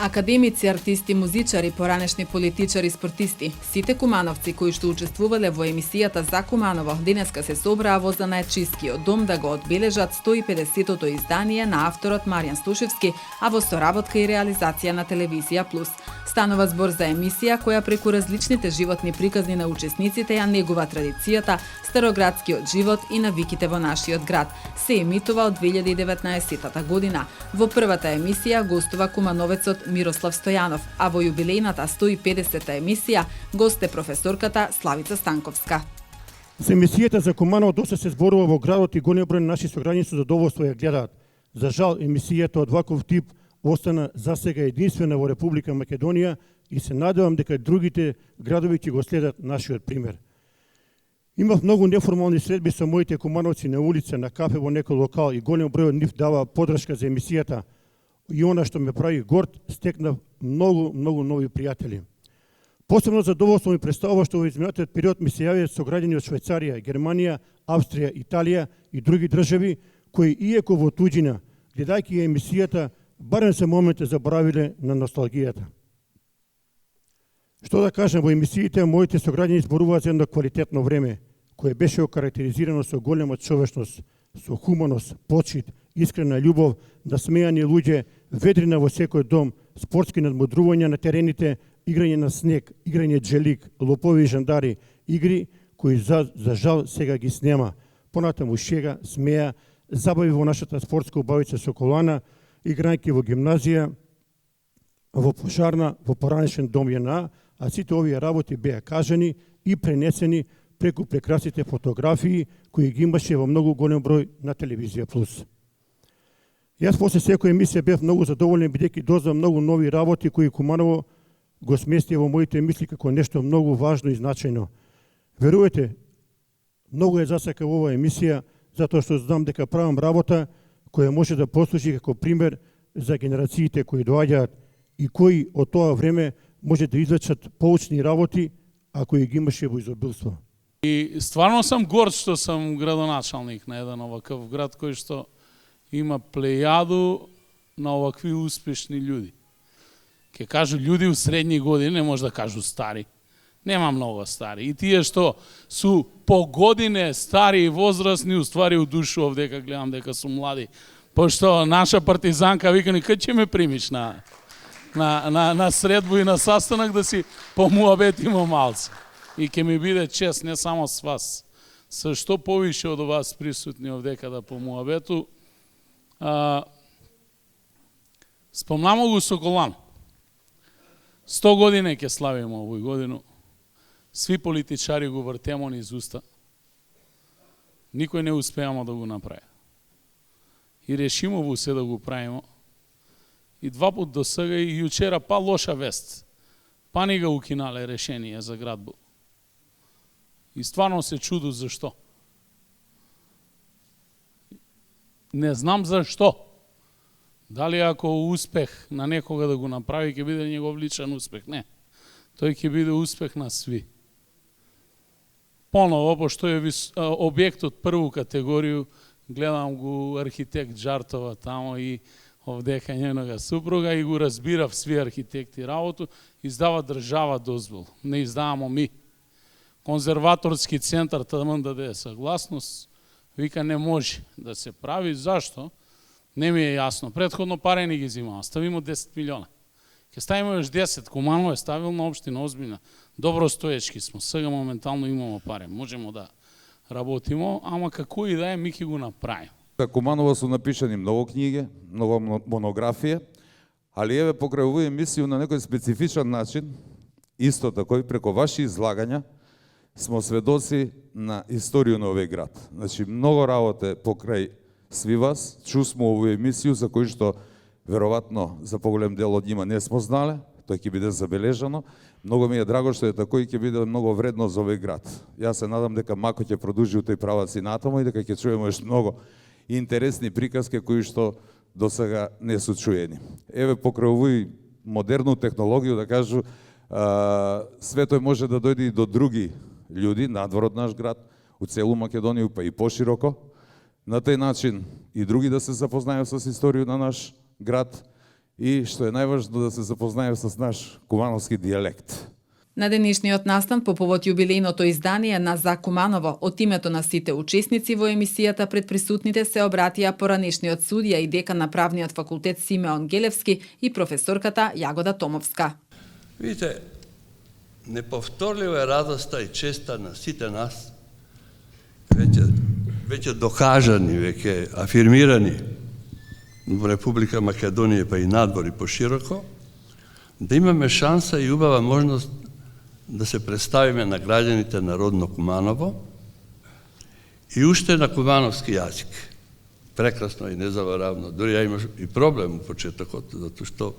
Академици, артисти, музичари, поранешни политичари, спортисти, сите кумановци кои што учествувале во емисијата за Куманово, денеска се собраа во Занаечискиот дом да го одбележат 150-тото издание на авторот Маријан Стушевски, а во соработка и реализација на Телевизија Плюс. Станува збор за емисија која преку различните животни приказни на учесниците ја негува традицијата, староградскиот живот и навиките во нашиот град. Се емитува од 2019 година. Во првата емисија гостува кумановецот Мирослав Стојанов, а во јубилејната 150-та емисија госте професорката Славица Станковска. За емисијата за Куманово доста се зборува во градот и голем број наши сограѓани со задоволство ја гледаат. За жал, емисијата од ваков тип остана засега единствена во Република Македонија и се надевам дека другите градови ќе го следат нашиот пример. Имав многу неформални средби со моите кумановци на улица, на кафе во некој локал и голем број од нив дава подршка за емисијата. И она што ме прави горд, стекнав многу нови пријатели. Посебно задоволство ми представува што во изминатиот период ми се јавиат сограѓани од Швајцарија, Германија, Австрија, Италија и други држави кои иако во туѓина, гледајќи емисијата, барем се моменте заборавиле на носталгијата. Што да кажам, во емисиите моите сограѓани зборуваат за едно квалитетно време, кое беше окарактеризирано со голема човечност, со хуманост, почит, искрена љубов, насмејани луѓе, ведрина во секој дом, спортски надмудрувања на терените, играње на снег, играње джелик, лопови и жандари, игри кои за жал сега ги снема. Понатаму шега, смеја, забави во нашата спортска убавица Соколана, играјќи во гимназија, во пожарна, во поранешен дом JNA, а сите овие работи беа кажани и пренесени преку прекрасните фотографии кои ги имаше во многу голем број на Телевизија Плюс. Јас после секоја емисија бев многу задоволен бидејќи дознав многу нови работи кои Куманово го смести во моите мисли како нешто многу важно и значајно. Верувате, многу е засака во оваа емисија затоа што знам дека правам работа која може да послужи како пример за генерациите кои доаѓаат и кои од тоа време може да извлечат поучни работи, а кои ги имаше во изобилство. И стварно сам горд што сам градоначалник на еден оваков град кој што има плејаду на овакви успешни луѓе. Ке кажу луѓе у средни години, не може да кажу стари. Нема многу стари. И тие што су по године стари и возрастни, уствари у душу овдека гледам дека су млади. Пошто наша партизанка вика ни кај ќе ме примиш на средбу и на састанак да си помуабетимо малце. И ќе ми биде чест не само с вас, со што повише од вас присутни овдека да помуабету. Спомнамо го Соколан. 100 години ќе славиме овој годину. Сви политичари го вртемо низ уста. Никој не успеамо да го направи. И решимово се да го правимо. И два пат до сега и јучера па лоша вест. Па ни ga укинале решение за градбу. И стварно се чуду зашто. Не знам зашто. Дали ако успех на некога да го направи, ќе биде негов личен успех? Не. Тој ќе биде успех на сви. Поново, пошто е објект од прву категорију, гледам го архитект Джартова тамо и овдека нjenога супруга и го разбирав сви архитекти работу, издава држава дозвол, не издавамо ми. Конзерваторски центар таман даде согласност, вика не може да се прави, зашто? Не ми е јасно. Предходно пари не ги зимава, ставимо 10 милиона. Ке ставимо još 10, Куманово е стабилна општина, озбилна. Добро стоечки смо, сега моментално имамо пари, можемо да работимо, ама како и да е, ми ќе го направим. За Куманово су напишани многу книги, многу монографија, али еве покрај овој емисија на некој специфичен начин, исто тако и преко ваши излагања, смо сведоци на историја на овој град. Значи, многу работе покрај сви вас, чусмо овој емисија за кој што веројатно за поголем дел од нима не смо знале, тој ќе биде забележано. Многу ми е драго што е тако и ќе биде многу вредно за овој град. Јас се надам дека Мако ќе продолжи у тој правац и натаму и дека ќе чуеме уште многу интересни приказки кои што до сега не су чуени. Еве покрај овој модерну технологија да кажу, све тој може да дојде и до други луѓе надвор од наш град, у целу Македонија, па и пошироко. На тој начин и други да се запознајат со историјата на наш град и што е најважно да се запознаев с наш кумановски дијалект. На денешниот настан по повод јубилејното издание на За Куманово, од името на сите учесници во емисијата пред присутните се обратија поранешниот судија и декан на правниот факултет Симеон Гелевски и професорката Јагода Томовска. Видите, неповторлива е радоста и честа на сите нас, веќе докажани, веќе афирмирани во Република Македонија па и надвор и пошироко, да имаме шанса и убава можност да се представиме на граѓаните на родно Куманово и уште на кумановски јазик. Прекрасно и незаборавно. Дури ја имаш и проблем у почетокот, затоа што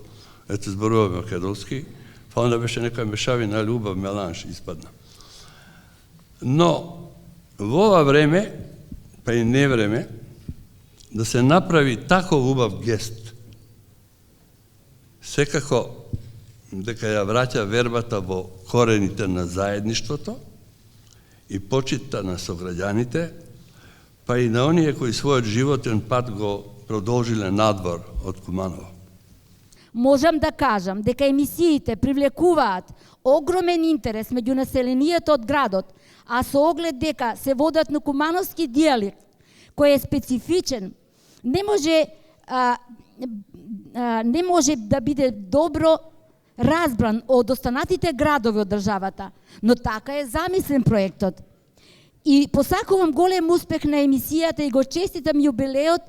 ете зборуваме македонски, па онда беше некоја мешавина љубав, меланж испадна. Но во ова време, па и не време, да се направи таков убав гест, секако дека ја враќа вербата во корените на заедништвото и почитта на сограѓаните, па и на оние кои својот животен пат го продолжиле надвор од Куманово. Можам да кажам дека емисиите привлекуваат огромен интерес меѓу населението од градот, а со оглед дека се водат на кумановски дијалект, кој е специфичен, не може да биде добро разбран од останатите градови од државата, но така е замислен проектот. И посакувам голем успех на емисијата и го честитам јубилеот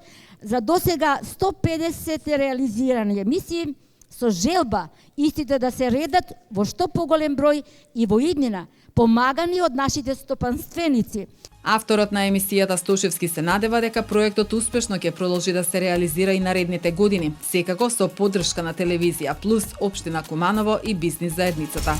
за досега 150 реализирани емисии, со желба истите да се редат во што поголем број и во иднина, помагани од нашите стопанственици. Авторот на емисијата Стошевски се надева дека проектот успешно ќе продолжи да се реализира и наредните години, секако со поддршка на Телевизија Плюс, Општина Куманово и бизнис заедницата.